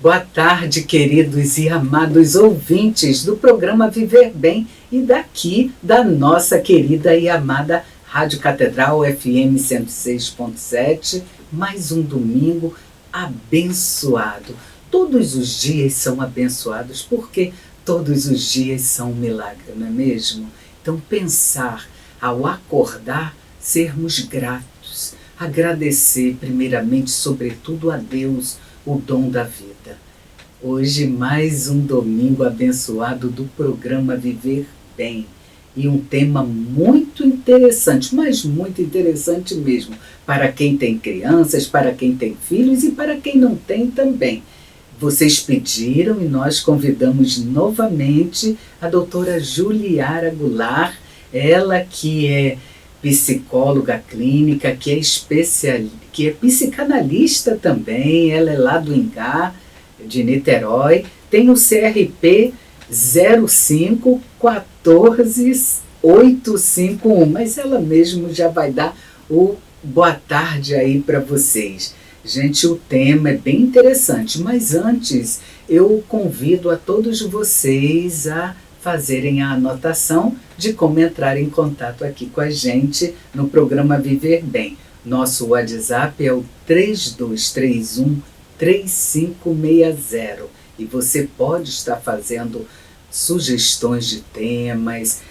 Boa tarde, queridos e amados ouvintes do programa Viver Bem e daqui da nossa querida e amada Rádio Catedral FM 106.7. Mais um domingo abençoado. Todos os dias são abençoados porque todos os dias são um milagre, não é mesmo? Então pensar ao acordar, sermos gratos, agradecer primeiramente, sobretudo a Deus, o dom da vida. Hoje mais um domingo abençoado do programa Viver Bem. E um tema muito interessante, mas muito interessante mesmo, para quem tem crianças, para quem tem filhos e para quem não tem também. Vocês pediram e nós convidamos novamente a doutora Juliara Goulart, ela que é psicóloga clínica, que é psicanalista também, ela é lá do Ingá, de Niterói, tem o CRP 0514851, mas ela mesmo já vai dar o boa tarde aí para vocês. Gente, o tema é bem interessante, mas antes eu convido a todos vocês a fazerem a anotação de como entrar em contato aqui com a gente no programa Viver Bem. Nosso WhatsApp é o 3231-3560 e você pode estar fazendo sugestões de temas,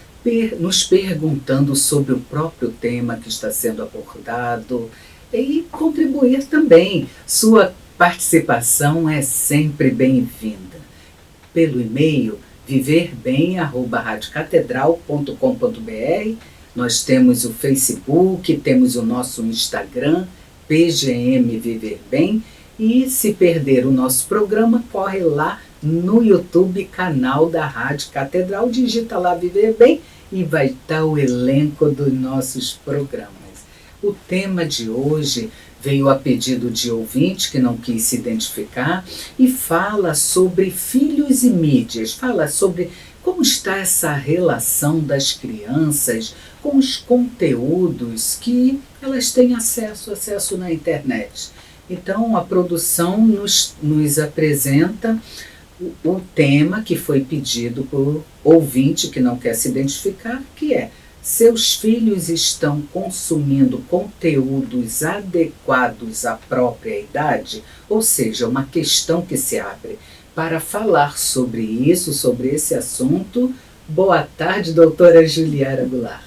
nos perguntando sobre o próprio tema que está sendo abordado e contribuir também. Sua participação é sempre bem-vinda. Pelo e-mail viverbem@radiocatedral.com.br. Nós temos o Facebook, temos o nosso Instagram, PGM Viver Bem, e se perder o nosso programa, corre lá no YouTube, canal da Rádio Catedral, digita lá Viver Bem e vai estar o elenco dos nossos programas. O tema de hoje veio a pedido de ouvinte que não quis se identificar e fala sobre filhos e mídias, fala sobre como está essa relação das crianças com os conteúdos que elas têm acesso na internet. Então a produção nos apresenta o tema que foi pedido por ouvinte que não quer se identificar, que é: seus filhos estão consumindo conteúdos adequados à própria idade? Ou seja, uma questão que se abre. Para falar sobre isso, sobre esse assunto, boa tarde, doutora Juliara Goulart.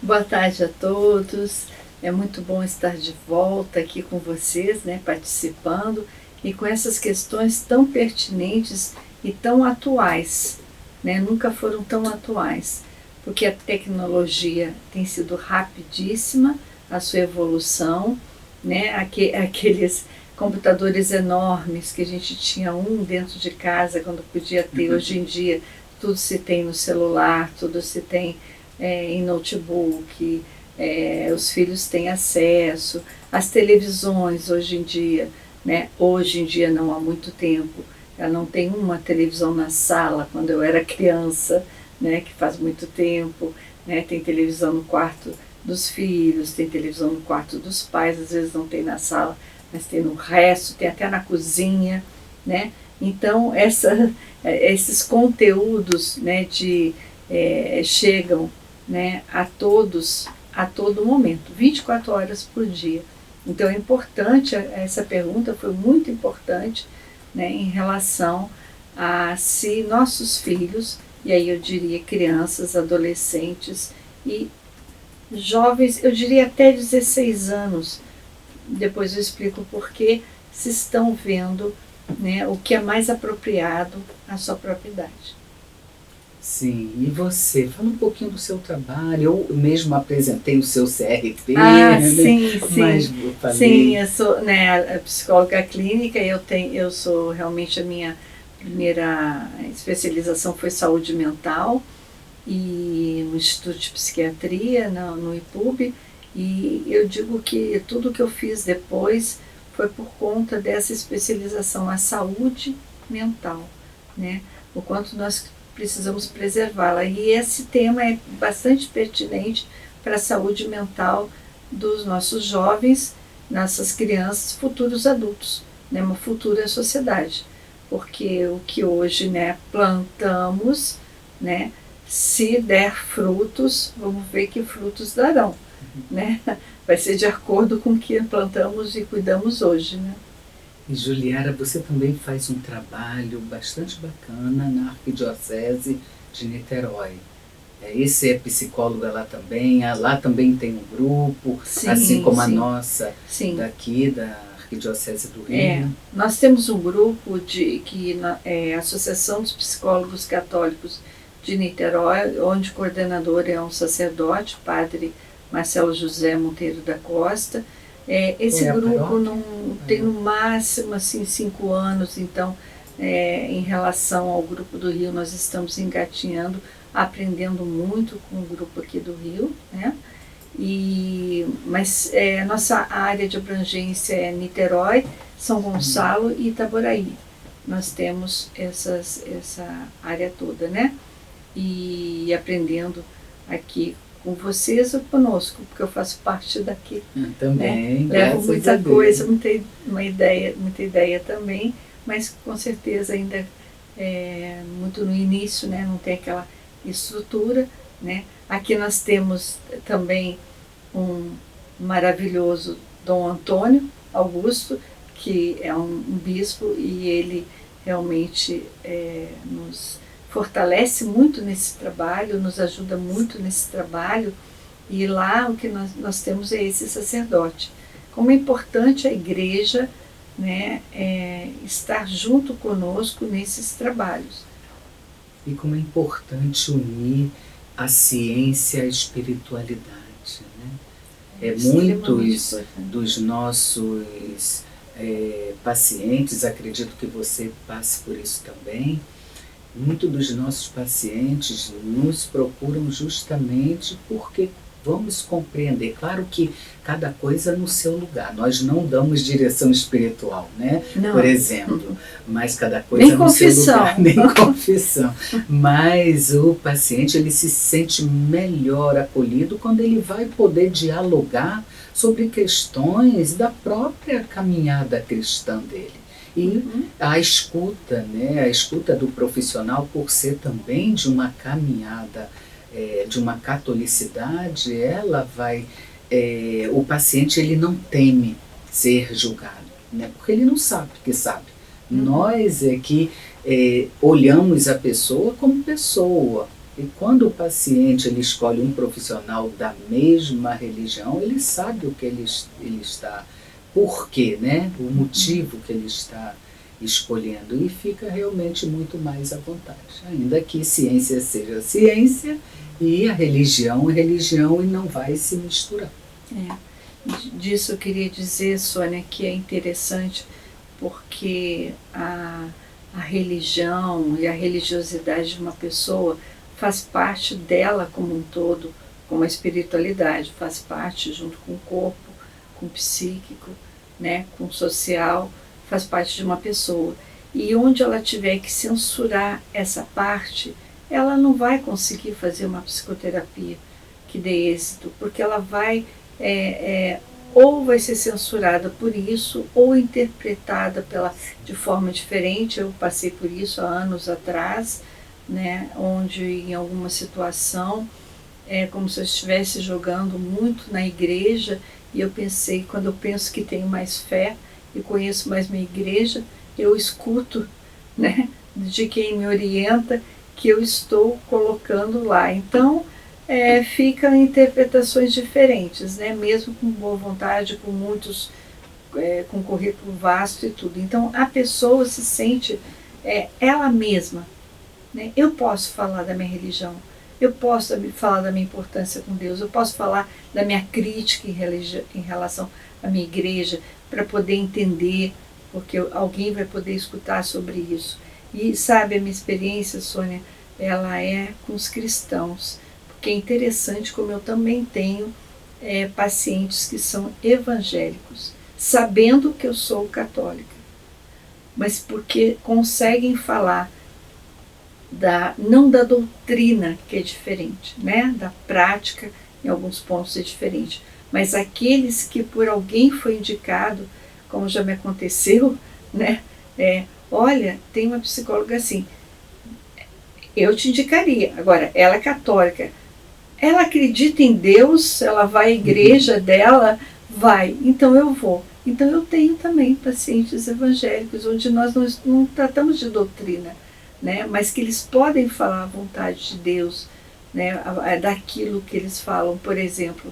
Boa tarde a todos. É muito bom estar de volta aqui com vocês, né, participando e com essas questões tão pertinentes e tão atuais, né? Nunca foram tão atuais. Porque a tecnologia tem sido rapidíssima, a sua evolução, né? Aqueles computadores enormes que a gente tinha um dentro de casa quando podia ter, hoje em dia tudo se tem no celular, tudo se tem em notebook, os filhos têm acesso, as televisões hoje em dia, né? Hoje em dia não há muito tempo, eu não tenho uma televisão na sala quando eu era criança, né, que faz muito tempo, né, tem televisão no quarto dos filhos, tem televisão no quarto dos pais, às vezes não tem na sala, mas tem no resto, tem até na cozinha, né? Então esses conteúdos, né, chegam, né, a todos a todo momento, 24 horas por dia. Então é importante, essa pergunta foi muito importante, né, em relação a se nossos filhos, e aí eu diria crianças, adolescentes e jovens, eu diria até 16 anos, depois eu explico porquê, se estão vendo, né, o que é mais apropriado à sua própria idade. Sim, e você? Fala um pouquinho do seu trabalho. Eu mesmo apresentei o seu CRP. Sim, mas sim. falei... Sim, eu sou, né, a psicóloga clínica, eu sou realmente a minha primeira especialização foi saúde mental e no Instituto de Psiquiatria, no IPUB, e eu digo que tudo que eu fiz depois foi por conta dessa especialização, a saúde mental, né? O quanto nós precisamos preservá-la. E esse tema é bastante pertinente para a saúde mental dos nossos jovens, nossas crianças, futuros adultos, né? Uma futura sociedade. porque o que hoje, né, plantamos, né, se der frutos, vamos ver que frutos darão, né? Vai ser de acordo com o que plantamos e cuidamos hoje, né? E Juliara, você também faz um trabalho bastante bacana na Arquidiocese de Niterói. Esse é psicóloga lá também, lá também tem um grupo, Sim, assim como a sim. nossa Sim. daqui, da Arquidiocese do Rio. Nós temos um grupo que é a Associação dos Psicólogos Católicos de Niterói, onde o coordenador é um sacerdote, padre Marcelo José Monteiro da Costa. Esse grupo não tem no máximo assim, 5 anos, então em relação ao grupo do Rio nós estamos engatinhando, aprendendo muito com o grupo aqui do Rio, né? Mas nossa área de abrangência é Niterói, São Gonçalo e Itaboraí. Nós temos essa área toda, né? E aprendendo aqui com vocês ou conosco, porque eu faço parte daqui. Também, né? Levo muita coisa, muita ideia também, mas com certeza ainda muito no início, né? Não tem aquela estrutura, né? Aqui nós temos também um maravilhoso Dom Antônio Augusto, que é um bispo, e ele realmente nos fortalece muito nesse trabalho, nos ajuda muito nesse trabalho, e lá o que nós temos é esse sacerdote. Como é importante a igreja, né, estar junto conosco nesses trabalhos. E como é importante unir a ciência e a espiritualidade, né? Muitos dos nossos pacientes, acredito que você passe por isso também, muitos dos nossos pacientes nos procuram justamente porque vamos compreender. Claro que cada coisa no seu lugar. Nós não damos direção espiritual, né? Não. Por exemplo. Mas cada coisa no seu lugar. Nem confissão. Mas o paciente, ele se sente melhor acolhido quando ele vai poder dialogar sobre questões da própria caminhada cristã dele. E a escuta, né? A escuta do profissional, por ser também de uma caminhada de uma catolicidade, ela vai, o paciente ele não teme ser julgado, né? Porque ele não sabe que sabe. Nós é que olhamos a pessoa como pessoa, e quando o paciente ele escolhe um profissional da mesma religião, ele sabe o que ele está, por quê, né? O motivo que ele está escolhendo, e fica realmente muito mais à vontade, ainda que ciência seja ciência e a religião é religião, e não vai se misturar. Disso eu queria dizer, Sônia, que é interessante porque a religião e a religiosidade de uma pessoa faz parte dela como um todo, como a espiritualidade faz parte junto com o corpo, com o psíquico, né, com o social, faz parte de uma pessoa. E onde ela tiver que censurar essa parte, ela não vai conseguir fazer uma psicoterapia que dê êxito, porque ela vai, ou vai ser censurada por isso, ou interpretada de forma diferente. Eu passei por isso há anos atrás, né, onde em alguma situação é como se eu estivesse jogando muito na igreja, e eu pensei, quando eu penso que tenho mais fé e conheço mais minha igreja, eu escuto, né, de quem me orienta, que eu estou colocando lá. Então, ficam interpretações diferentes, né, mesmo com boa vontade, com muitos, com currículo vasto e tudo. Então, a pessoa se sente ela mesma, né? Eu posso falar da minha religião, eu posso falar da minha importância com Deus, eu posso falar da minha crítica em relação à minha igreja, para poder entender, porque alguém vai poder escutar sobre isso. E sabe, a minha experiência, Sônia, ela é com os cristãos, porque é interessante como eu também tenho pacientes que são evangélicos, sabendo que eu sou católica, mas porque conseguem falar não da doutrina, que é diferente, né? Da prática, em alguns pontos é diferente, mas aqueles que por alguém foi indicado, como já me aconteceu, né? olha, tem uma psicóloga assim, eu te indicaria. Agora, ela é católica, ela acredita em Deus, ela vai à igreja dela, vai, então eu vou. Então eu tenho também pacientes evangélicos, onde nós não tratamos de doutrina, né, mas que eles podem falar a vontade de Deus, né, daquilo que eles falam. Por exemplo,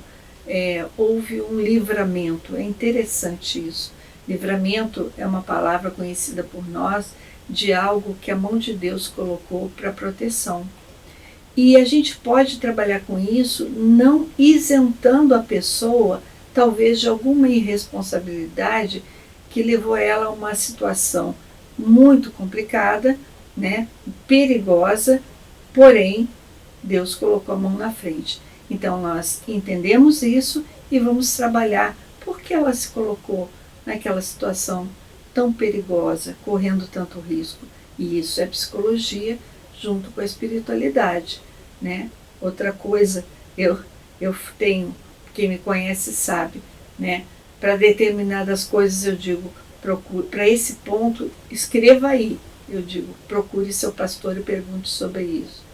houve um livramento, é interessante isso. Livramento é uma palavra conhecida por nós de algo que a mão de Deus colocou para proteção. E a gente pode trabalhar com isso não isentando a pessoa, talvez, de alguma irresponsabilidade que levou ela a uma situação muito complicada, né, perigosa, porém, Deus colocou a mão na frente. Então, nós entendemos isso e vamos trabalhar porque ela se colocou naquela situação tão perigosa, correndo tanto risco. E isso é psicologia junto com a espiritualidade, né? Outra coisa, eu tenho, quem me conhece sabe, né? Para determinadas coisas eu digo, procure, para esse ponto, escreva aí. Eu digo, procure seu pastor e pergunte sobre isso.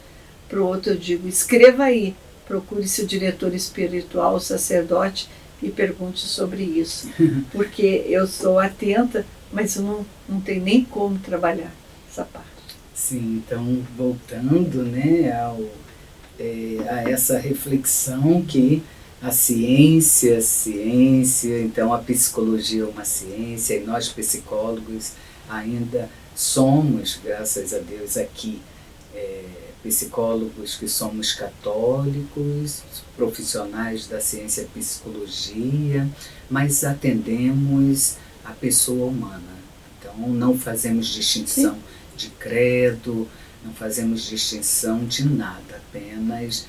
Para o outro eu digo, escreva aí, procure seu diretor espiritual, o sacerdote, e pergunte sobre isso. Porque eu sou atenta, mas eu não tenho nem como trabalhar essa parte. Sim, então voltando, né, a essa reflexão que a ciência, então a psicologia é uma ciência, e nós psicólogos ainda somos, graças a Deus, aqui, psicólogos que somos católicos, profissionais da ciência e psicologia, mas atendemos a pessoa humana. Então não fazemos distinção Sim. de credo, não fazemos distinção de nada, apenas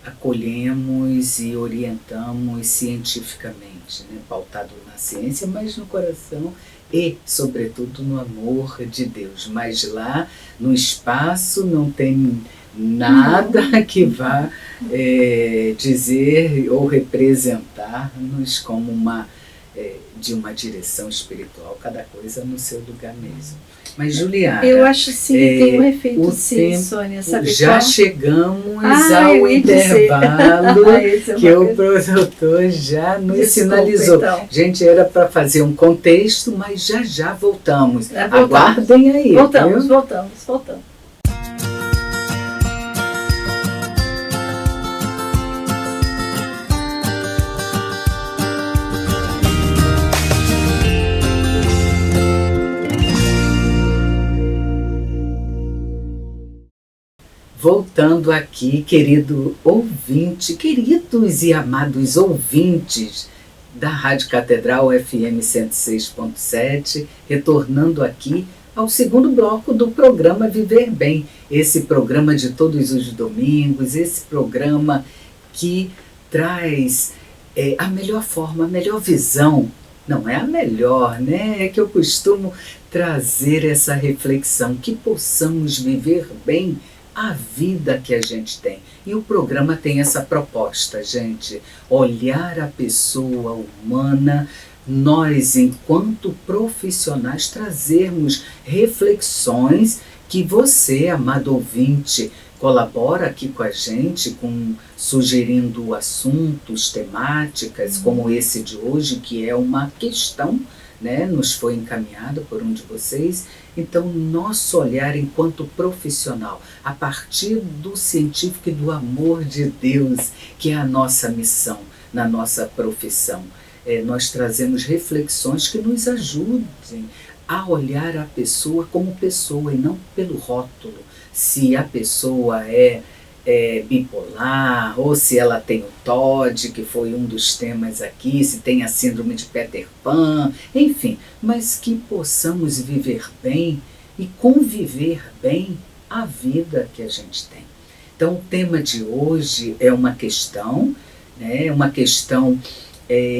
acolhemos e orientamos cientificamente, né, pautado na ciência, mas no coração e, sobretudo, no amor de Deus. Mas lá, no espaço, não tem nada que vá dizer ou representar-nos como de uma direção espiritual, cada coisa no seu lugar mesmo. Mas, Juliana... Eu acho sim, tem um efeito sim, Sônia. Sabe já qual? Chegamos ao intervalo que o produtor já nos sinalizou. Então. Gente, era para fazer um contexto, mas já voltamos. Aguardem aí. Voltamos. Voltando aqui, querido ouvinte, queridos e amados ouvintes da Rádio Catedral FM 106.7, retornando aqui ao segundo bloco do programa Viver Bem, esse programa de todos os domingos, esse programa que traz a melhor forma, a melhor visão, não é a melhor, né? É que eu costumo trazer essa reflexão, que possamos viver bem a vida que a gente tem. E o programa tem essa proposta, gente, olhar a pessoa humana, nós, enquanto profissionais, trazermos reflexões que você, amado ouvinte, colabora aqui com a gente, sugerindo assuntos, temáticas, como esse de hoje, que é uma questão, né, nos foi encaminhado por um de vocês. Então, nosso olhar enquanto profissional, a partir do científico e do amor de Deus, que é a nossa missão, na nossa profissão, nós trazemos reflexões que nos ajudem a olhar a pessoa como pessoa e não pelo rótulo. Se a pessoa é bipolar, ou se ela tem o TOD, que foi um dos temas aqui, se tem a síndrome de Peter Pan, enfim, mas que possamos viver bem e conviver bem a vida que a gente tem. Então, o tema de hoje é uma questão, né,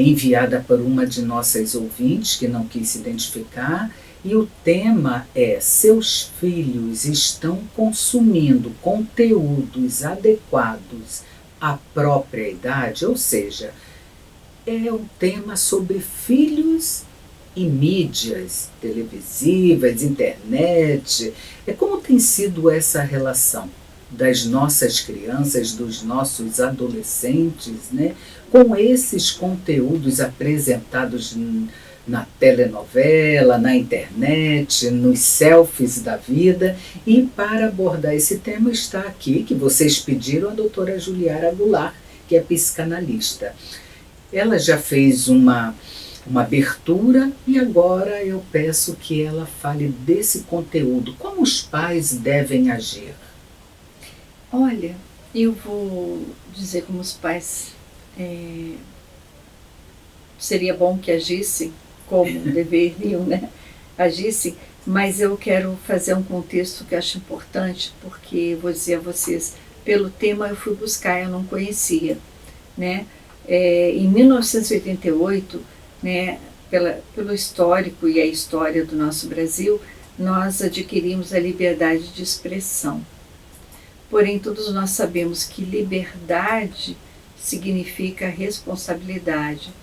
enviada por uma de nossas ouvintes, que não quis se identificar, e o tema é: seus filhos estão consumindo conteúdos adequados à própria idade? Ou seja, é um tema sobre filhos e mídias televisivas, internet. Como tem sido essa relação das nossas crianças, dos nossos adolescentes, né, com esses conteúdos apresentados na telenovela, na internet, nos selfies da vida. E para abordar esse tema está aqui, que vocês pediram, a doutora Juliara Goulart, que é psicanalista. Ela já fez uma abertura e agora eu peço que ela fale desse conteúdo. Como os pais devem agir? Olha, eu vou dizer como os pais seria bom que agissem, como deveriam, né? Agissem, mas eu quero fazer um contexto que eu acho importante, porque vou dizer a vocês, pelo tema eu fui buscar, eu não conhecia, né? Em 1988, né, pelo histórico e a história do nosso Brasil, nós adquirimos a liberdade de expressão. Porém, todos nós sabemos que liberdade significa responsabilidade,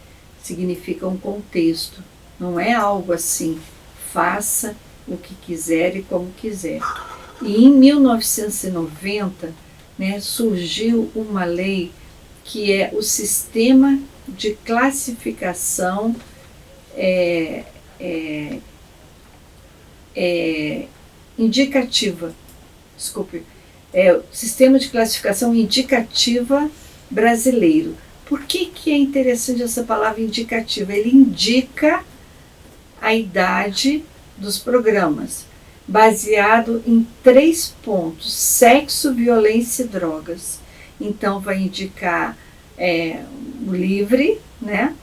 significa um contexto. Não é algo assim, faça o que quiser e como quiser. E em 1990, né, surgiu uma lei que é o sistema de classificação indicativa. Desculpe. O sistema de classificação indicativa brasileiro. Por que é interessante essa palavra indicativa? Ele indica a idade dos programas, baseado em 3 pontos: sexo, violência e drogas. Então vai indicar o livre, né?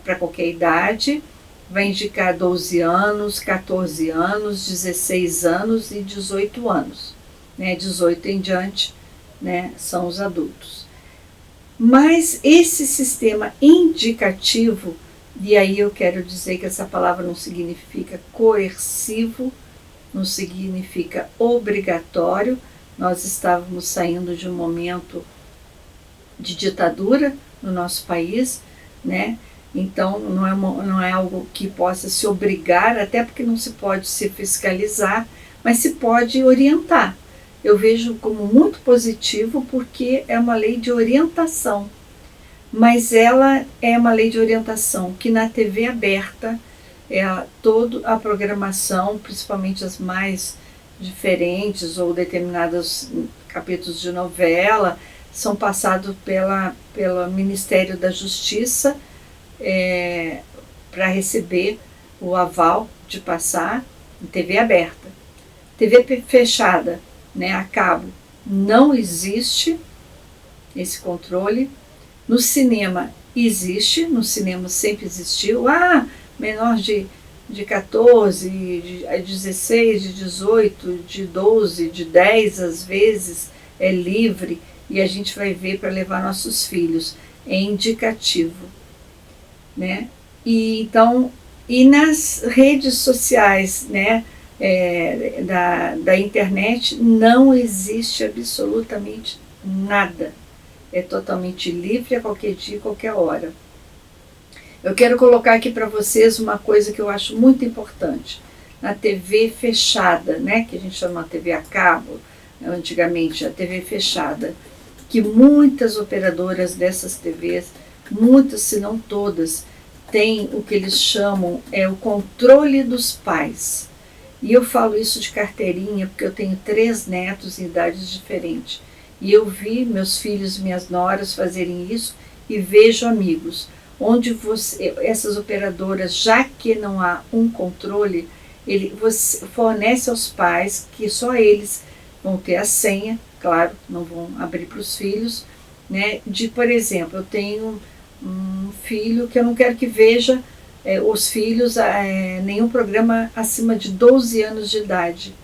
Para qualquer idade, vai indicar 12 anos, 14 anos, 16 anos e 18 anos. 18 em diante, né, são os adultos. Mas esse sistema indicativo, e aí eu quero dizer que essa palavra não significa coercivo, não significa obrigatório. Nós estávamos saindo de um momento de ditadura no nosso país, né? Então não é algo que possa se obrigar, até porque não se pode se fiscalizar, mas se pode orientar. Eu vejo como muito positivo, porque é uma lei de orientação, mas ela é uma lei de orientação que na TV aberta, toda a programação, principalmente as mais diferentes ou determinados capítulos de novela, são passados pelo Ministério da Justiça para receber o aval de passar em TV aberta. TV fechada, né, a cabo, não existe esse controle. No cinema existe, no cinema sempre existiu. Menor de 14, de 16, de 18, de 12, de 10 às vezes é livre, e a gente vai ver para levar nossos filhos. É indicativo, né? E nas redes sociais, né, da internet, não existe absolutamente nada. É totalmente livre a qualquer dia, qualquer hora. Eu quero colocar aqui para vocês uma coisa que eu acho muito importante. Na TV fechada, né, que a gente chama de TV a cabo, antigamente a TV fechada, que muitas operadoras dessas TVs, muitas se não todas, têm o que eles chamam o controle dos pais. E eu falo isso de carteirinha porque eu tenho 3 netos em idades diferentes. E eu vi meus filhos e minhas noras fazerem isso, e vejo amigos onde essas operadoras, já que não há um controle, você fornece aos pais, que só eles vão ter a senha, claro, não vão abrir para os filhos, né? Por exemplo, eu tenho um filho que eu não quero que veja os filhos, nenhum programa acima de 12 anos de idade.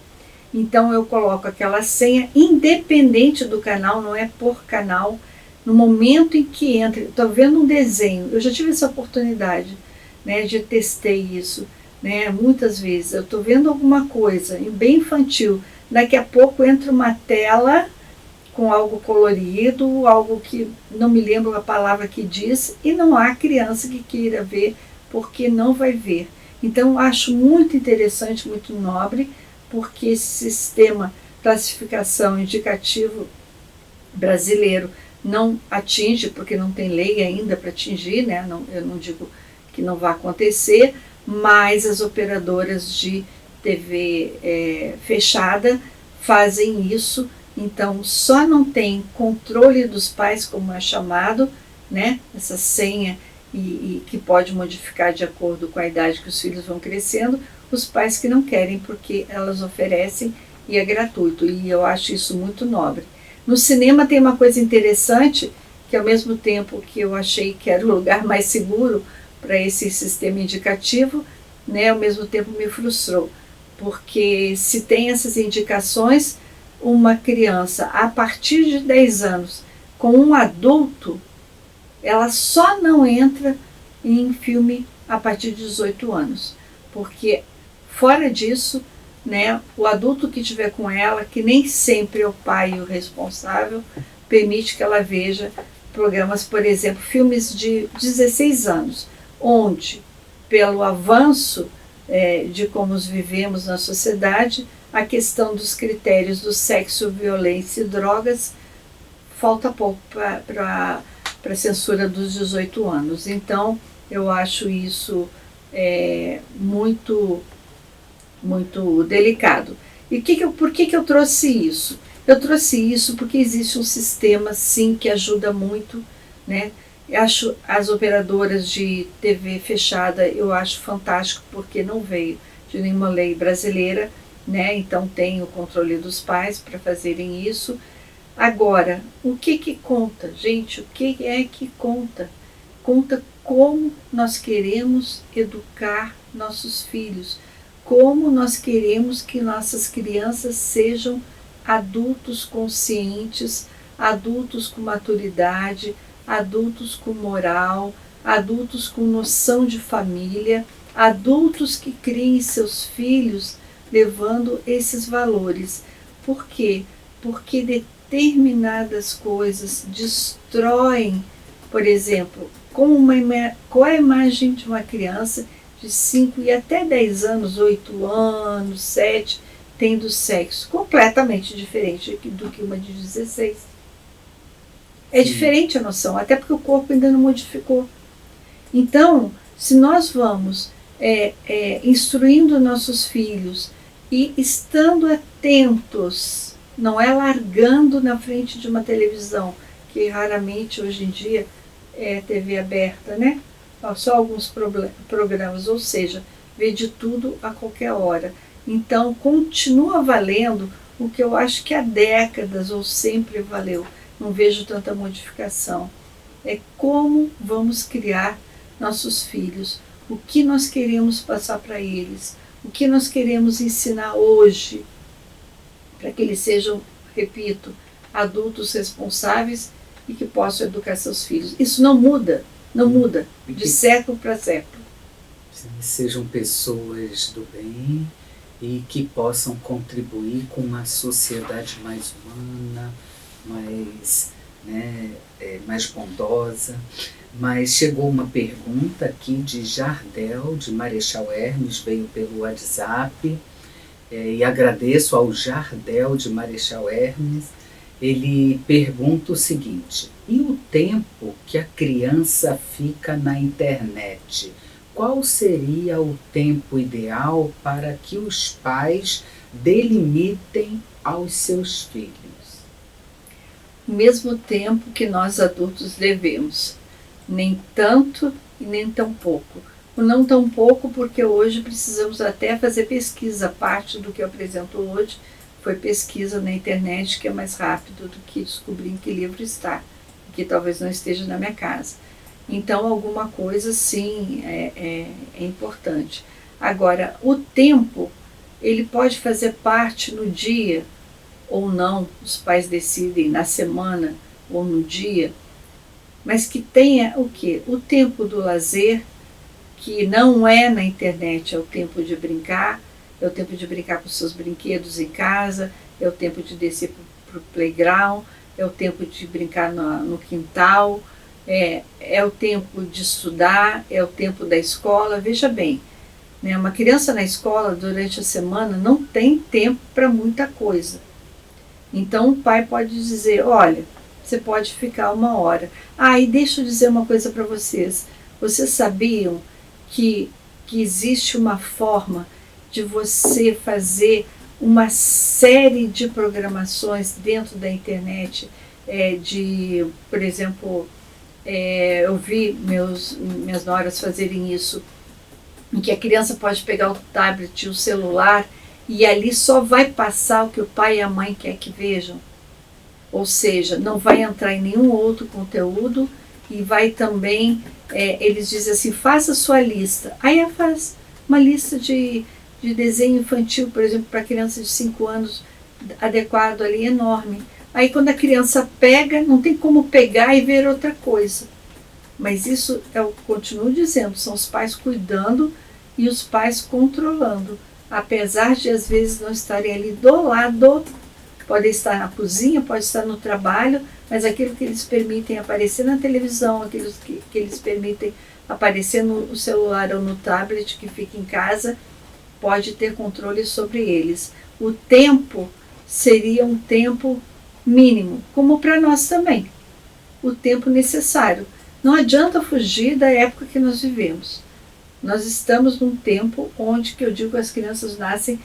Então eu coloco aquela senha independente do canal, não é por canal. No momento em que entra, estou vendo um desenho, eu já tive essa oportunidade, né, de testei isso, né, muitas vezes. Eu estou vendo alguma coisa bem infantil, daqui a pouco entra uma tela com algo colorido, algo que não me lembro a palavra que diz, e não há criança que queira ver porque não vai ver. Então, acho muito interessante, muito nobre, porque esse sistema classificação indicativo brasileiro não atinge, porque não tem lei ainda para atingir, né? Não, eu não digo que não vai acontecer, mas as operadoras de TV fechada fazem isso, então só não tem controle dos pais, como é chamado, né? Essa senha e que pode modificar de acordo com a idade que os filhos vão crescendo, os pais que não querem, porque elas oferecem e é gratuito, e eu acho isso muito nobre. No cinema tem uma coisa interessante, que ao mesmo tempo que eu achei que era o lugar mais seguro para esse sistema indicativo, né, ao mesmo tempo me frustrou, porque se tem essas indicações, uma criança a partir de 10 anos com um adulto, ela só não entra em filme a partir de 18 anos, porque fora disso, né, o adulto que estiver com ela, que nem sempre é o pai o responsável, permite que ela veja programas, por exemplo, filmes de 16 anos, onde, pelo avanço de como vivemos na sociedade, a questão dos critérios do sexo, violência e drogas falta pouco para a censura dos 18 anos. Então, eu acho isso muito delicado. E por que eu trouxe isso? Eu trouxe isso porque existe um sistema, sim, que ajuda muito, né? Eu acho as operadoras de TV fechada, eu acho fantástico, porque não veio de nenhuma lei brasileira, né? Então tem o controle dos pais para fazerem isso. Agora, o que conta, gente? O que é que conta? Conta como nós queremos educar nossos filhos, como nós queremos que nossas crianças sejam adultos conscientes, adultos com maturidade, adultos com moral, adultos com noção de família, adultos que criem seus filhos levando esses valores. Por quê? Porque determinadas coisas destroem, por exemplo, qual é a imagem de uma criança de 5 e até 10 anos, 8 anos, 7, tendo sexo completamente diferente do que uma de 16. É diferente a noção, até porque o corpo ainda não modificou. Então, se nós vamos instruindo nossos filhos e estando atentos, não é largando na frente de uma televisão, que raramente hoje em dia é TV aberta, né? Só alguns programas, ou seja, vê de tudo a qualquer hora. Então, continua valendo o que eu acho que há décadas ou sempre valeu. Não vejo tanta modificação. É como vamos criar nossos filhos, o que nós queremos passar para eles, o que nós queremos ensinar hoje, para que eles sejam, repito, adultos responsáveis e que possam educar seus filhos. Isso não muda, não muda, de século para século. Sejam pessoas do bem e que possam contribuir com uma sociedade mais humana, mais bondosa. Mas chegou uma pergunta aqui de Jardel, de Marechal Hermes, veio pelo WhatsApp, e agradeço ao Jardel de Marechal Hermes. Ele pergunta o seguinte: e o tempo que a criança fica na internet? Qual seria o tempo ideal para que os pais delimitem aos seus filhos? O mesmo tempo que nós adultos devemos, nem tanto e nem tão pouco. O não tão pouco porque hoje precisamos até fazer pesquisa. Parte do que eu apresento hoje foi pesquisa na internet, que é mais rápido do que descobrir em que livro está, que talvez não esteja na minha casa. Então, alguma coisa, sim, é importante. Agora, o tempo, ele pode fazer parte no dia ou não, os pais decidem na semana ou no dia, mas que tenha o quê? O tempo do lazer, que não é na internet, é o tempo de brincar, é o tempo de brincar com seus brinquedos em casa, é o tempo de descer para o playground, é o tempo de brincar no quintal, é o tempo de estudar, é o tempo da escola. Veja bem, né, uma criança na escola durante a semana não tem tempo para muita coisa. Então o pai pode dizer, olha, você pode ficar 1 hora. E deixa eu dizer uma coisa para vocês. Vocês sabiam que existe uma forma de você fazer uma série de programações dentro da internet, por exemplo, eu vi minhas noras fazerem isso, em que a criança pode pegar o tablet e o celular e ali só vai passar o que o pai e a mãe quer que vejam. Ou seja, não vai entrar em nenhum outro conteúdo e vai também, eles dizem assim, faça a sua lista. Aí ela faz uma lista de desenho infantil, por exemplo, para criança de 5 anos, adequado ali, enorme. Aí quando a criança pega, não tem como pegar e ver outra coisa. Mas isso, eu continuo dizendo, são os pais cuidando e os pais controlando. Apesar de às vezes não estarem ali do lado, pode estar na cozinha, pode estar no trabalho, mas aquilo que eles permitem aparecer na televisão, aquilo que eles permitem aparecer no celular ou no tablet que fica em casa, pode ter controle sobre eles. O tempo seria um tempo mínimo, como para nós também, o tempo necessário. Não adianta fugir da época que nós vivemos. Nós estamos num tempo onde, que eu digo, as crianças nascem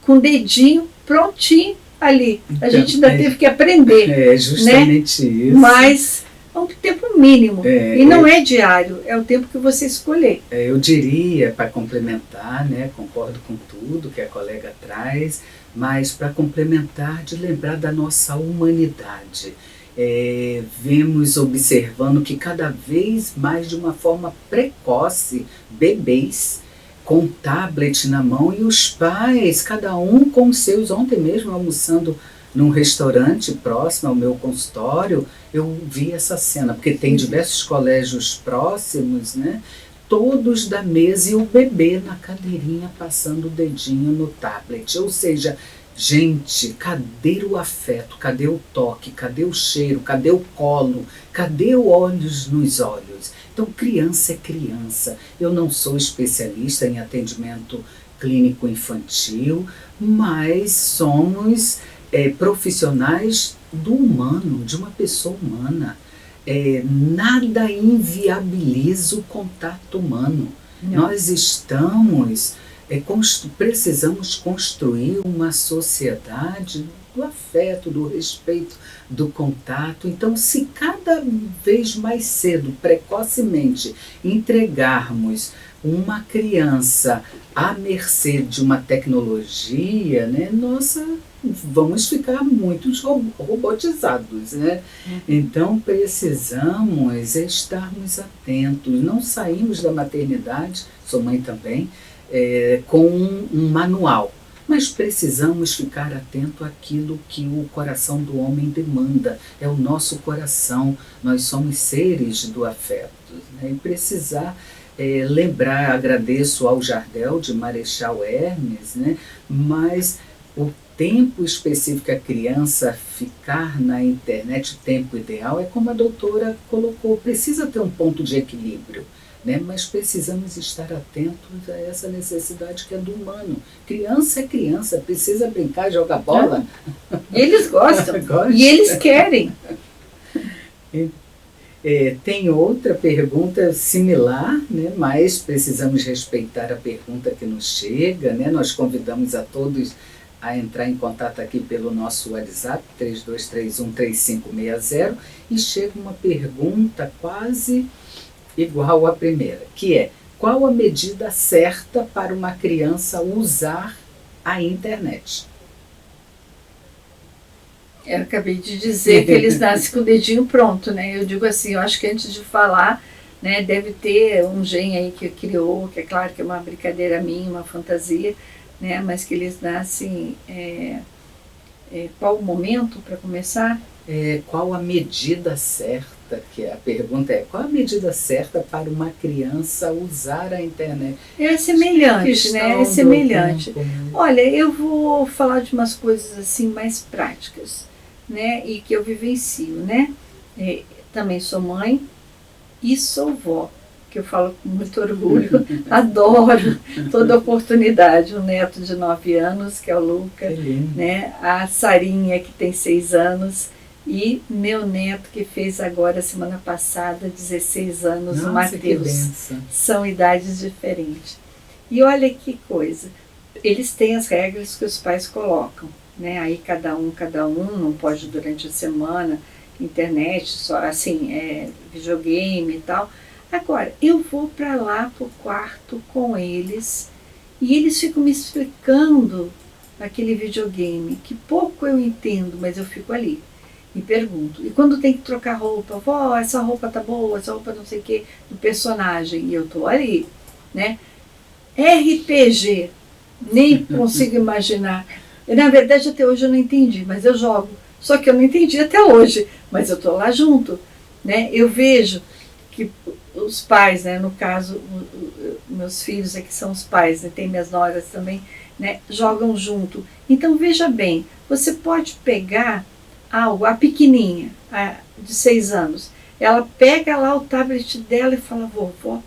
com o dedinho prontinho ali. A gente ainda teve que aprender. É justamente, né? Isso. Mas é um tempo mínimo. E não é diário, é o tempo que você escolher. Eu diria, para complementar, né, concordo com tudo que a colega traz, mas para complementar, de lembrar da nossa humanidade. Vemos observando que cada vez mais de uma forma precoce, bebês com tablet na mão e os pais, cada um com os seus. Ontem mesmo, almoçando num restaurante próximo ao meu consultório, eu vi essa cena, porque tem diversos colégios próximos, né? Todos da mesa e o bebê na cadeirinha passando o dedinho no tablet. Ou seja, gente, cadê o afeto? Cadê o toque? Cadê o cheiro? Cadê o colo? Cadê o olhos nos olhos? Então, criança é criança. Eu não sou especialista em atendimento clínico infantil, mas somos profissionais do humano, de uma pessoa humana. Nada inviabiliza o contato humano. Não. Nós estamos... precisamos construir uma sociedade do afeto, do respeito, do contato. Então, se cada vez mais cedo, precocemente, entregarmos uma criança à mercê de uma tecnologia, né, vamos ficar muito robotizados, né? Então, precisamos estarmos atentos. Não saímos da maternidade, sou mãe também, com um manual, mas precisamos ficar atento àquilo que o coração do homem demanda. É o nosso coração, nós somos seres do afeto, né? E precisar lembrar, agradeço ao Jardel de Marechal Hermes, né? Mas o tempo específico que a criança ficar na internet, o tempo ideal, é como a doutora colocou, precisa ter um ponto de equilíbrio. Né? Mas precisamos estar atentos a essa necessidade que é do humano. Criança é criança, precisa brincar, jogar bola. Eles gostam e eles querem. Tem outra pergunta similar, né? Mas precisamos respeitar a pergunta que nos chega. Né? Nós convidamos a todos a entrar em contato aqui pelo nosso WhatsApp, 32313560, e chega uma pergunta quase igual à primeira, que é: qual a medida certa para uma criança usar a internet? Eu acabei de dizer que eles nascem com o dedinho pronto, né? Eu digo assim, eu acho que antes de falar, né, deve ter um gene aí que criou, que é claro que é uma brincadeira minha, uma fantasia, né? Mas que eles nascem... qual o momento para começar? Qual a medida certa? Que a pergunta é: qual a medida certa para uma criança usar a internet? É semelhante, né? É semelhante. Olha, eu vou falar de umas coisas assim mais práticas, né? E que eu vivencio, né? também sou mãe e sou vó, que eu falo com muito orgulho, adoro toda oportunidade. Um neto de 9 anos, que é o Luca, né? A Sarinha, que tem 6 anos, e meu neto, que fez agora, semana passada, 16 anos, o Matheus. São idades diferentes. E olha que coisa, eles têm as regras que os pais colocam, né? Aí cada um, não pode durante a semana, internet, só assim, videogame e tal. Agora, eu vou para lá pro quarto com eles e eles ficam me explicando aquele videogame, que pouco eu entendo, mas eu fico ali e pergunto. E quando tem que trocar roupa, vó, essa roupa tá boa, essa roupa não sei o que, do personagem, e eu tô ali, né? RPG, nem consigo imaginar. Na verdade, até hoje eu não entendi, mas eu jogo. Só que eu não entendi até hoje, mas eu tô lá junto, né? Eu vejo que os pais, né, no caso, meus filhos aqui são os pais, né, tem minhas noras também, né, jogam junto. Então, veja bem, você pode pegar algo, a pequenininha, de 6 anos, ela pega lá o tablet dela e fala, vovó,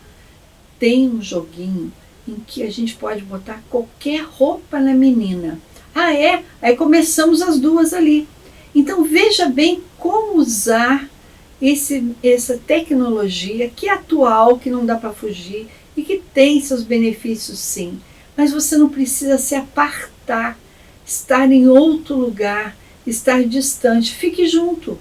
tem um joguinho em que a gente pode botar qualquer roupa na menina. Ah, é? Aí começamos as duas ali. Então, veja bem como usar essa tecnologia que é atual, que não dá para fugir e que tem seus benefícios sim, mas você não precisa se apartar, estar em outro lugar, estar distante, fique junto.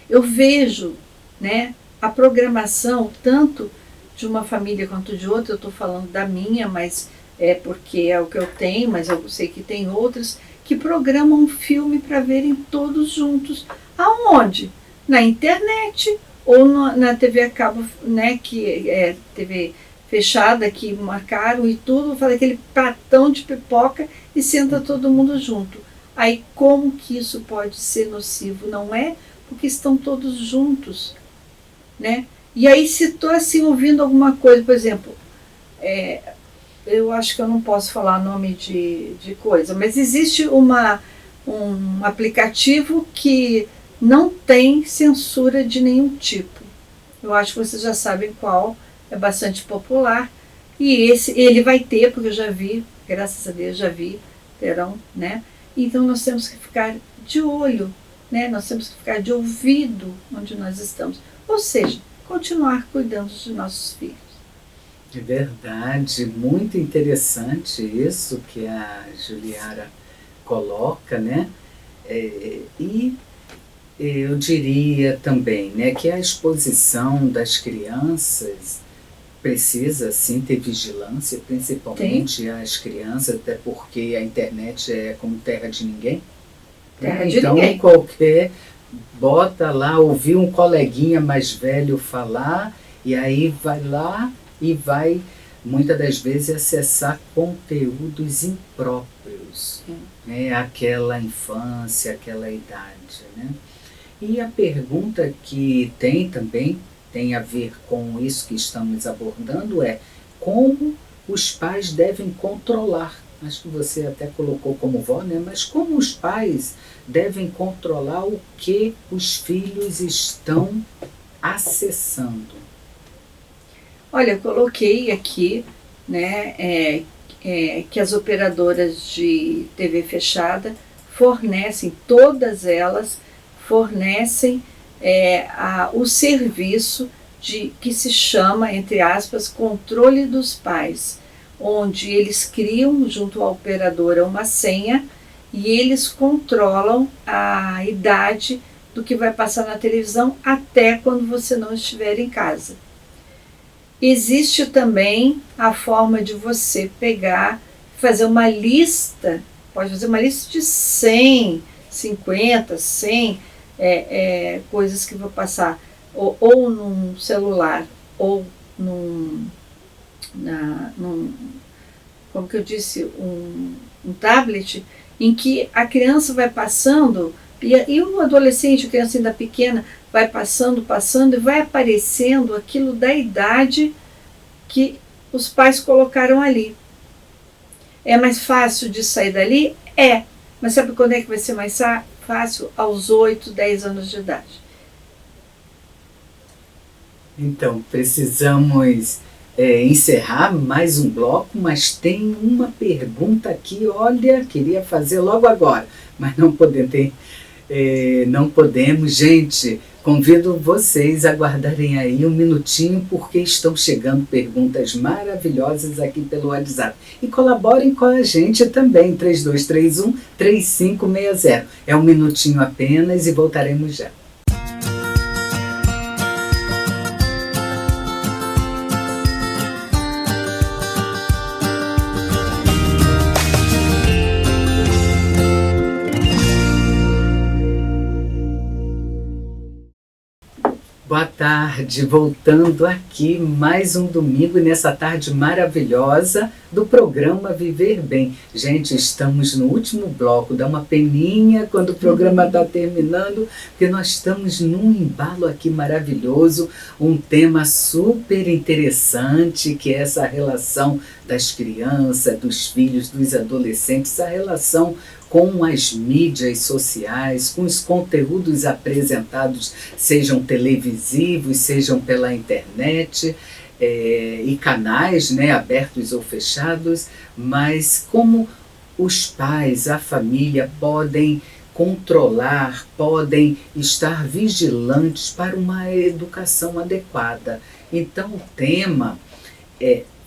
Eu vejo, né, a programação tanto de uma família quanto de outra, eu estou falando da minha, mas é porque é o que eu tenho, mas eu sei que tem outras que programam um filme para verem todos juntos. Aonde? Na internet ou na TV a cabo, né, que é TV fechada, que marcaram e tudo, faz aquele pratão de pipoca e senta todo mundo junto. Aí como que isso pode ser nocivo? Não é? Porque estão todos juntos, né? E aí se estou assim ouvindo alguma coisa, por exemplo, eu acho que eu não posso falar nome de coisa, mas existe um aplicativo que não tem censura de nenhum tipo. Eu acho que vocês já sabem qual, é bastante popular. E ele vai ter, porque eu já vi, graças a Deus já vi, terão, né? Então nós temos que ficar de olho, né? Nós temos que ficar de ouvido onde nós estamos. Ou seja, continuar cuidando de nossos filhos. É verdade, muito interessante isso que a Juliara coloca, né? E eu diria também, né, que a exposição das crianças precisa sim ter vigilância, principalmente as crianças, até porque a internet é como terra de ninguém. Então qualquer bota lá, ouvir um coleguinha mais velho falar, e aí vai lá e vai muitas das vezes acessar conteúdos impróprios, né, aquela infância, aquela idade, né? E a pergunta que tem também, tem a ver com isso que estamos abordando, é como os pais devem controlar. Acho que você até colocou como vó, né? Mas como os pais devem controlar o que os filhos estão acessando? Olha, eu coloquei aqui, né, que as operadoras de TV fechada fornecem, todas elas fornecem o serviço que se chama, entre aspas, controle dos pais, onde eles criam junto à operadora uma senha e eles controlam a idade do que vai passar na televisão até quando você não estiver em casa. Existe também a forma de você pegar, fazer uma lista, pode fazer uma lista de 100, 50, 100 coisas que vou passar, ou num celular, ou como que eu disse, um tablet, em que a criança vai passando, e o adolescente, a criança ainda pequena, vai passando e vai aparecendo aquilo da idade que os pais colocaram ali. É mais fácil de sair dali? Mas sabe quando é que vai ser mais fácil? Aos 8, 10 anos de idade. Então, precisamos encerrar mais um bloco, mas tem uma pergunta aqui, olha, queria fazer logo agora, mas não não podemos, gente. Convido vocês a guardarem aí um minutinho, porque estão chegando perguntas maravilhosas aqui pelo WhatsApp. E colaborem com a gente também, 3231-3560. É um minutinho apenas e voltaremos já. Boa tarde, voltando aqui mais um domingo nessa tarde maravilhosa do programa Viver Bem. Gente, estamos no último bloco, dá uma peninha quando o programa está terminando, porque nós estamos num embalo aqui maravilhoso, um tema super interessante, que é essa relação das crianças, dos filhos, dos adolescentes, a relação com as mídias sociais, com os conteúdos apresentados, sejam televisivos, sejam pela internet, e canais, né, abertos ou fechados, mas como os pais, a família podem controlar, podem estar vigilantes para uma educação adequada. Então o tema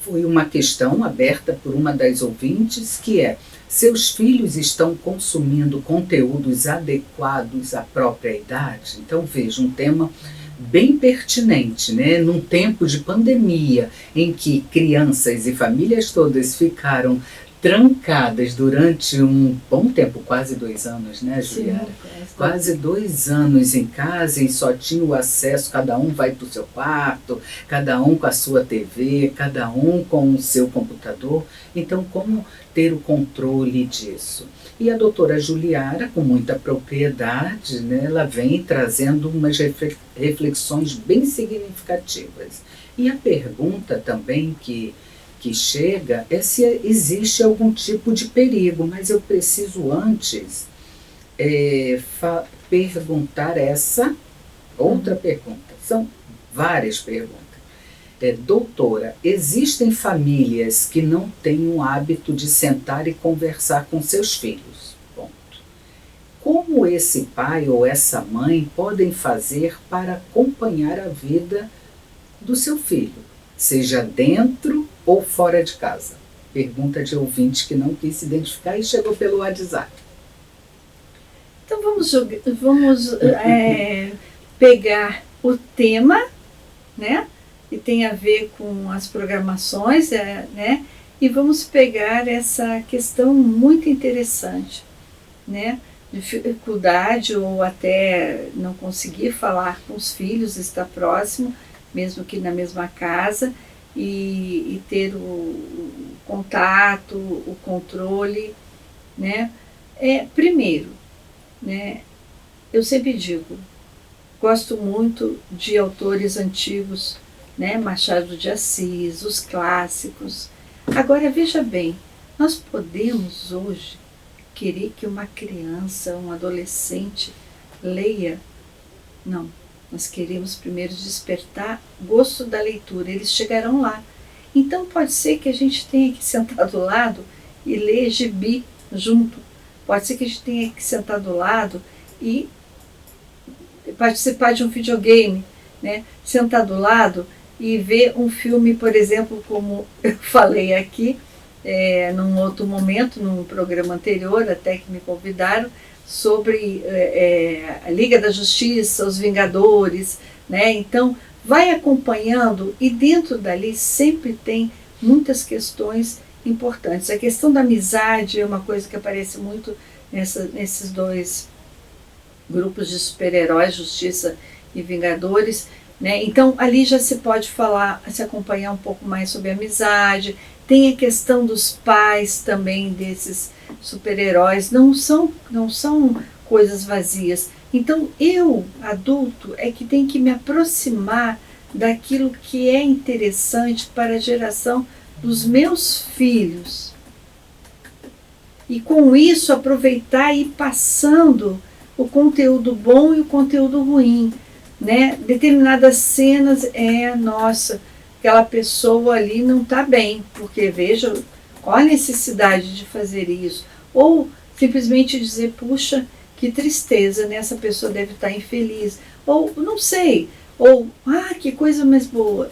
foi uma questão aberta por uma das ouvintes, que é: seus filhos estão consumindo conteúdos adequados à própria idade? Então, veja, um tema bem pertinente, né? Num tempo de pandemia, em que crianças e famílias todas ficaram trancadas durante um bom tempo, quase 2 anos, né, Juliana? Sim, quase 2 anos em casa, e só tinha o acesso, cada um vai para o seu quarto, cada um com a sua TV, cada um com o seu computador. Então, como ter o controle disso? E a doutora Juliara, com muita propriedade, né, ela vem trazendo umas reflexões bem significativas. E a pergunta também que chega é se existe algum tipo de perigo, mas eu preciso antes perguntar essa outra pergunta. São várias perguntas. Doutora, existem famílias que não têm o hábito de sentar e conversar com seus filhos. Ponto. Como esse pai ou essa mãe podem fazer para acompanhar a vida do seu filho, seja dentro ou fora de casa? Pergunta de ouvinte que não quis se identificar e chegou pelo WhatsApp. Então vamos pegar o tema, né, que tem a ver com as programações, né, e vamos pegar essa questão muito interessante, né, dificuldade ou até não conseguir falar com os filhos, estar próximo, mesmo que na mesma casa, e ter o contato, o controle, né? Primeiro, né, eu sempre digo, gosto muito de autores antigos, né, Machado de Assis, os clássicos. Agora, veja bem, nós podemos hoje querer que uma criança, um adolescente leia? Não. Nós queremos primeiro despertar gosto da leitura, eles chegarão lá. Então pode ser que a gente tenha que sentar do lado e ler gibi junto. Pode ser que a gente tenha que sentar do lado e participar de um videogame, né? Sentar do lado e ver um filme, por exemplo, como eu falei aqui, num outro momento, num programa anterior, até que me convidaram, sobre a Liga da Justiça, os Vingadores, né? Então, vai acompanhando, e dentro dali sempre tem muitas questões importantes. A questão da amizade é uma coisa que aparece muito nesses dois grupos de super-heróis, Justiça e Vingadores, né? Então, ali já se pode falar, se acompanhar um pouco mais sobre a amizade. Tem a questão dos pais também desses super-heróis, não são coisas vazias. Então eu, adulto, é que tenho que me aproximar daquilo que é interessante para a geração dos meus filhos. E com isso aproveitar e ir passando o conteúdo bom e o conteúdo ruim. né? Determinadas cenas, nossa, aquela pessoa ali não está bem, porque veja qual a necessidade de fazer isso. Ou simplesmente dizer, puxa, que tristeza, né? Essa pessoa deve estar infeliz. Ou, não sei, ou, que coisa mais boa,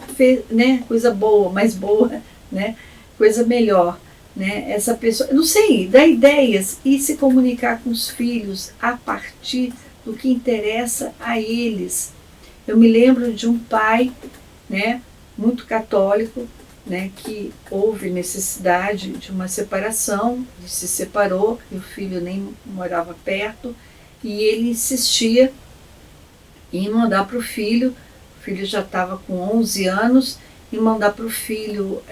né? Coisa boa, mais boa, né? Coisa melhor, né? Essa pessoa, não sei, dar ideias e se comunicar com os filhos a partir do que interessa a eles. Eu me lembro de um pai, né, muito católico, né, que houve necessidade de uma separação, ele se separou, e o filho nem morava perto, e ele insistia em mandar para o filho já estava com 11 anos, em mandar para o filho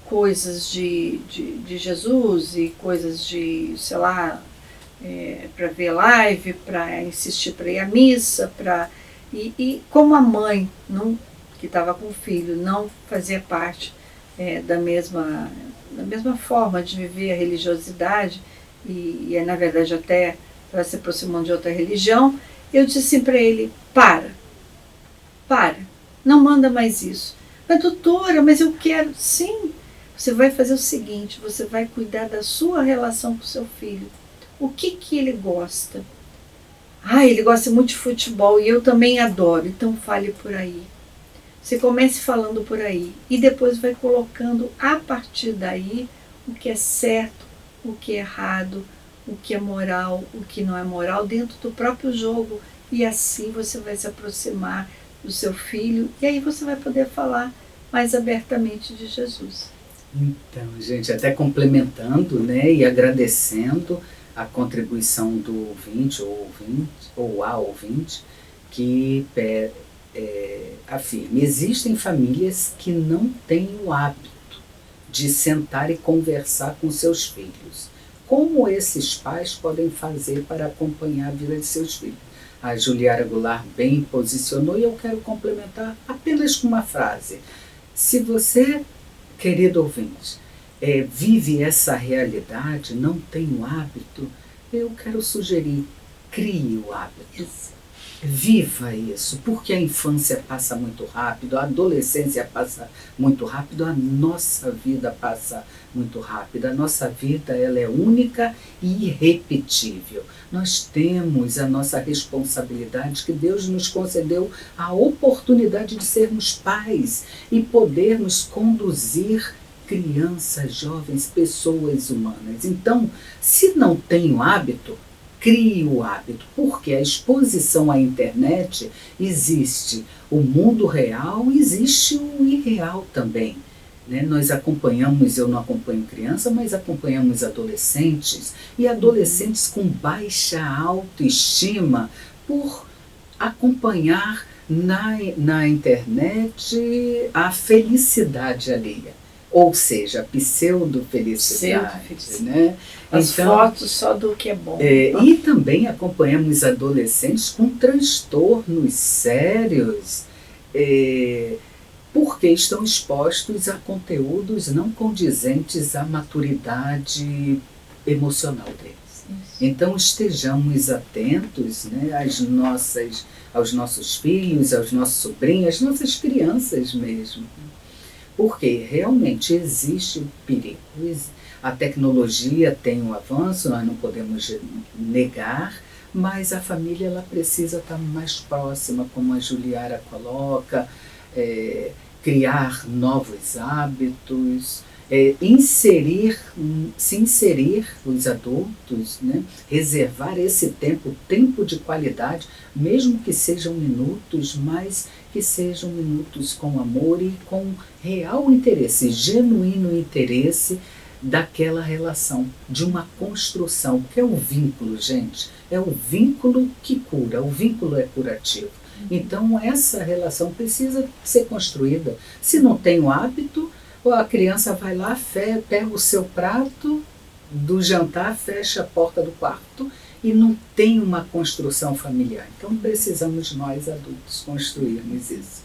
coisas de Jesus e coisas de, sei lá, para ver live, para insistir para ir à missa, e como a mãe, não, que estava com o filho, não fazia parte da mesma forma de viver a religiosidade, e na verdade até ela se aproximando de outra religião, eu disse assim para ele, para, não manda mais isso. Mas doutora, mas eu quero, sim, você vai fazer o seguinte, você vai cuidar da sua relação com o seu filho. O que ele gosta? Ele gosta muito de futebol e eu também adoro, então fale por aí. Você comece falando por aí e depois vai colocando a partir daí o que é certo, o que é errado, o que é moral, o que não é moral dentro do próprio jogo, e assim você vai se aproximar do seu filho e aí você vai poder falar mais abertamente de Jesus. Então, gente, até complementando, né, e agradecendo a contribuição do ouvinte ou a ouvinte que afirma, existem famílias que não têm o hábito de sentar e conversar com seus filhos. Como esses pais podem fazer para acompanhar a vida de seus filhos? A Juliara Goulart bem posicionou e eu quero complementar apenas com uma frase. Se você, querido ouvinte, vive essa realidade, não tem o hábito, eu quero sugerir, crie o hábito. Viva isso, porque a infância passa muito rápido, a adolescência passa muito rápido, a nossa vida passa muito rápido. A nossa vida ela é única e irrepetível. Nós temos a nossa responsabilidade, que Deus nos concedeu a oportunidade de sermos pais e podermos conduzir crianças, jovens, pessoas humanas. Então, se não tem o hábito, crie o hábito, porque a exposição à internet existe o mundo real e existe o irreal também. Né? Nós acompanhamos, eu não acompanho criança, mas acompanhamos adolescentes, e adolescentes com baixa autoestima por acompanhar na internet a felicidade alheia. Ou seja, a pseudo-felicidade. Né? As fotos só do que é bom. E também acompanhamos adolescentes com transtornos sérios, porque estão expostos a conteúdos não condizentes à maturidade emocional deles. Isso. Então estejamos atentos, né, aos nossos filhos, aos nossos sobrinhos, às nossas crianças mesmo. Porque realmente existe o perigo. A tecnologia tem um avanço, nós não podemos negar, mas a família ela precisa estar mais próxima, como a Juliara coloca, criar novos hábitos, se inserir os adultos, né? Reservar esse tempo de qualidade, mesmo que sejam minutos, mas que sejam minutos com amor e com real interesse, genuíno interesse daquela relação, de uma construção, porque é o vínculo, gente, é o vínculo que cura, o vínculo é curativo. Então essa relação precisa ser construída. Se não tem o hábito, a criança vai lá, pega o seu prato do jantar, fecha a porta do quarto e não tem uma construção familiar. Então precisamos nós adultos construirmos isso.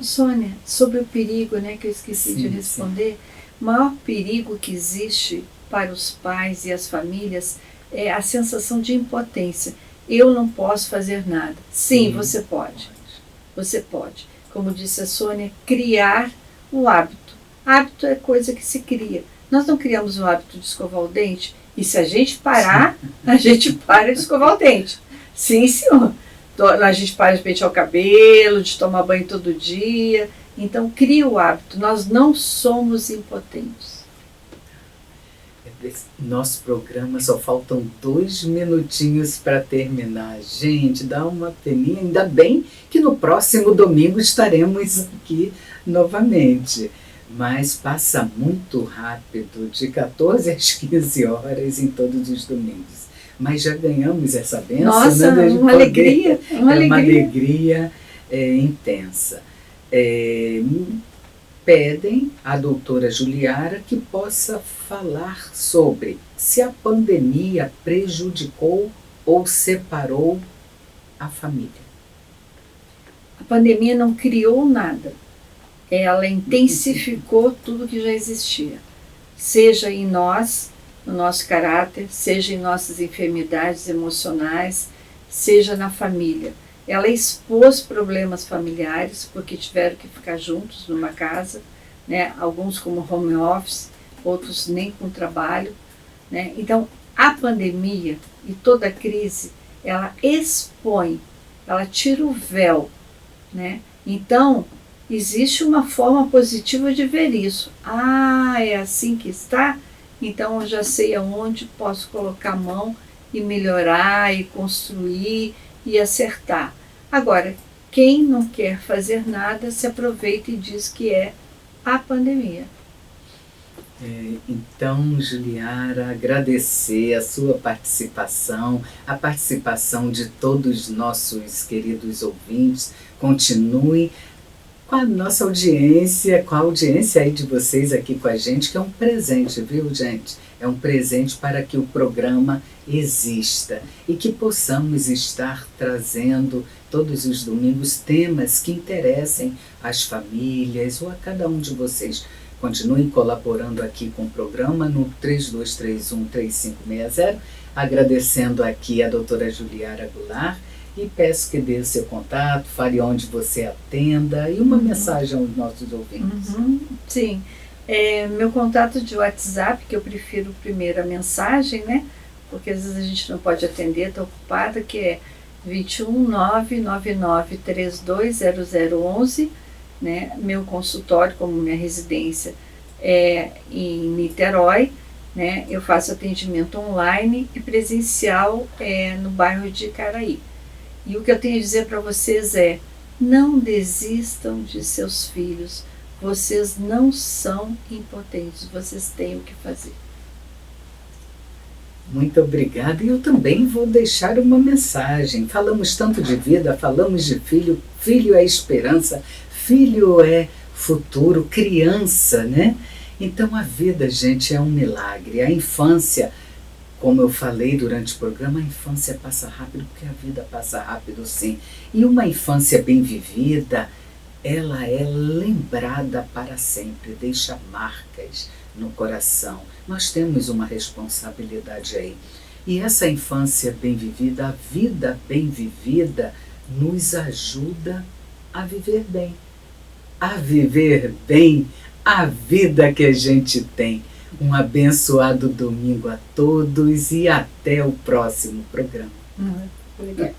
Sônia, sobre o perigo, né, que eu esqueci de responder, o maior perigo que existe para os pais e as famílias é a sensação de impotência. eu não posso fazer nada. Sim, Sim. você pode. Você pode. Como disse a Sônia, criar o hábito. Hábito é coisa que se cria. Nós não criamos o hábito de escovar o dente, e se a gente parar, a gente para de escovar o dente. Sim, senhor. A gente para de pentear o cabelo, de tomar banho todo dia. Então, cria o hábito. Nós não somos impotentes. Nosso programa só faltam 2 minutinhos para terminar. Gente, dá uma peninha. Ainda bem que no próximo domingo estaremos aqui novamente. Mas passa muito rápido, de 14 às 15 horas em todos os domingos. Mas já ganhamos essa bênção. Nossa, né, uma alegria. Uma alegria intensa. Pedem à doutora Juliara que possa falar sobre se a pandemia prejudicou ou separou a família. A pandemia não criou nada. Ela intensificou tudo que já existia. Seja em nós, no nosso caráter, seja em nossas enfermidades emocionais, seja na família. Ela expôs problemas familiares, porque tiveram que ficar juntos numa casa, né? Alguns como home office, outros nem com trabalho, né? Então, a pandemia e toda a crise, ela expõe, ela tira o véu, né? Então, existe uma forma positiva de ver isso. Ah, é assim que está? Então, eu já sei aonde posso colocar a mão e melhorar, e construir, e acertar. Agora, quem não quer fazer nada se aproveita e diz que é a pandemia. Então, Juliara, agradecer a sua participação, a participação de todos os nossos queridos ouvintes. Continue com a nossa audiência, com a audiência aí de vocês aqui com a gente, que é um presente, viu, gente? É um presente para que o programa exista e que possamos estar trazendo todos os domingos temas que interessem às famílias ou a cada um de vocês. Continuem colaborando aqui com o programa no 3231-3560, agradecendo aqui a doutora Juliara Goulart e peço que dê o seu contato, fale onde você atenda e uma mensagem aos nossos ouvintes. Sim. Meu contato de WhatsApp, que eu prefiro primeiro a mensagem, né? Porque às vezes a gente não pode atender, está ocupada, que é 21999320011, né? Meu consultório, como minha residência, é em Niterói, né? Eu faço atendimento online e presencial no bairro de Icaraí. E o que eu tenho a dizer para vocês é: não desistam de seus filhos. Vocês não são impotentes, vocês têm o que fazer. Muito obrigada. E eu também vou deixar uma mensagem. Falamos tanto de vida, falamos de filho. Filho é esperança, filho é futuro, criança, né? Então a vida, gente, é um milagre. A infância, como eu falei durante o programa, a infância passa rápido, porque a vida passa rápido, sim. E uma infância bem vivida, ela é lembrada para sempre, deixa marcas no coração. Nós temos uma responsabilidade aí. E essa infância bem vivida, a vida bem vivida, nos ajuda a viver bem. A viver bem a vida que a gente tem. Um abençoado domingo a todos e até o próximo programa. Obrigada.